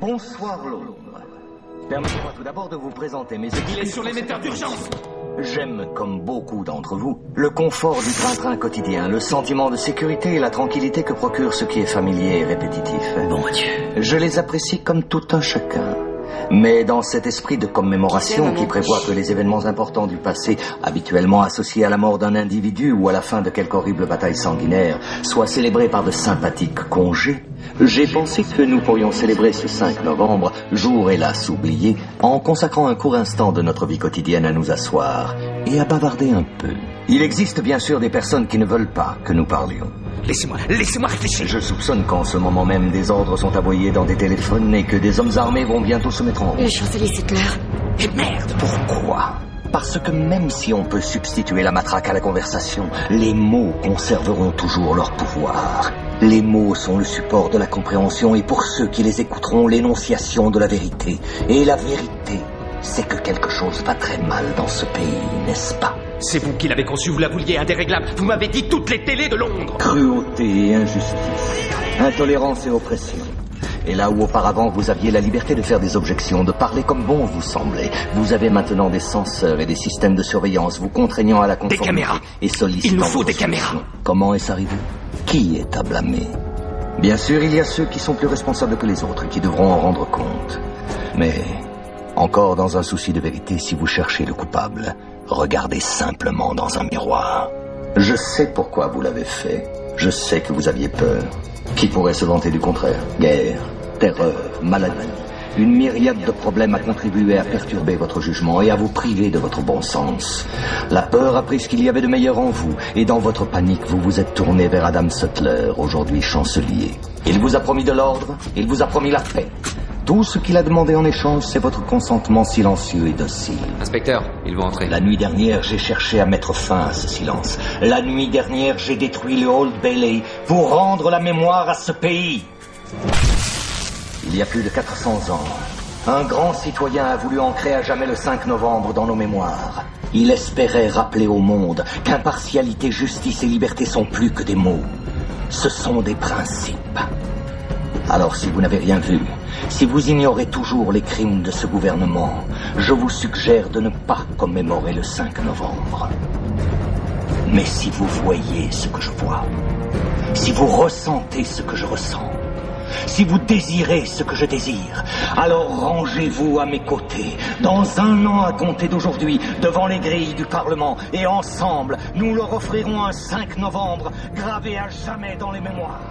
Bonsoir Londres. Permettez-moi tout d'abord de vous présenter mes équipes. Il est sur l'émetteur d'urgence. J'aime, comme beaucoup d'entre vous, le confort du train-train quotidien, le sentiment de sécurité et la tranquillité que procure ce qui est familier et répétitif. Bon Dieu. Je les apprécie comme tout un chacun. Mais dans cet esprit de commémoration qui prévoit que les événements importants du passé, habituellement associés à la mort d'un individu ou à la fin de quelque horrible bataille sanguinaire, soient célébrés par de sympathiques congés, j'ai pensé que nous pourrions célébrer ce 5 novembre, jour hélas oublié, en consacrant un court instant de notre vie quotidienne à nous asseoir et à bavarder un peu. Il existe bien sûr des personnes qui ne veulent pas que nous parlions. Laissez-moi réfléchir. Je soupçonne qu'en ce moment même, des ordres sont aboyés dans des téléphones et que des hommes armés vont bientôt se mettre en route. Le chancelier Settler. Et merde. Pourquoi ? Parce que même si on peut substituer la matraque à la conversation, les mots conserveront toujours leur pouvoir. Les mots sont le support de la compréhension et pour ceux qui les écouteront, l'énonciation de la vérité. Et la vérité, c'est que quelque chose va très mal dans ce pays, n'est-ce pas ? C'est vous qui l'avez conçu, vous la vouliez indéréglable. Vous m'avez dit toutes les télés de Londres. Cruauté et injustice, intolérance et oppression. Et là où auparavant vous aviez la liberté de faire des objections, de parler comme bon vous semblait, vous avez maintenant des censeurs et des systèmes de surveillance vous contraignant à la conformité. Des caméras. Et sollicitant. Il nous faut des solutions. caméras. Comment est-ce arrivé ? Qui est à blâmer ? Bien sûr, il y a ceux qui sont plus responsables que les autres et qui devront en rendre compte. Mais, encore dans un souci de vérité, si vous cherchez le coupable, regardez simplement dans un miroir. Je sais pourquoi vous l'avez fait. Je sais que vous aviez peur. Qui pourrait se vanter du contraire ? Guerre, terreur, maladie. Une myriade de problèmes a contribué à perturber votre jugement et à vous priver de votre bon sens. La peur a pris ce qu'il y avait de meilleur en vous, et dans votre panique, vous vous êtes tourné vers Adam Settler, aujourd'hui chancelier. Il vous a promis de l'ordre, il vous a promis la paix. Tout ce qu'il a demandé en échange, c'est votre consentement silencieux et docile. Inspecteur, ils vont entrer. La nuit dernière, j'ai cherché à mettre fin à ce silence. La nuit dernière, j'ai détruit le Old Bailey pour rendre la mémoire à ce pays. Il y a plus de 400 ans, un grand citoyen a voulu ancrer à jamais le 5 novembre dans nos mémoires. Il espérait rappeler au monde qu'impartialité, justice et liberté sont plus que des mots. Ce sont des principes. Alors si vous n'avez rien vu, si vous ignorez toujours les crimes de ce gouvernement, je vous suggère de ne pas commémorer le 5 novembre. Mais si vous voyez ce que je vois, si vous ressentez ce que je ressens, si vous désirez ce que je désire, alors rangez-vous à mes côtés, dans 1 an à compter d'aujourd'hui, devant les grilles du Parlement, et ensemble, nous leur offrirons un 5 novembre gravé à jamais dans les mémoires.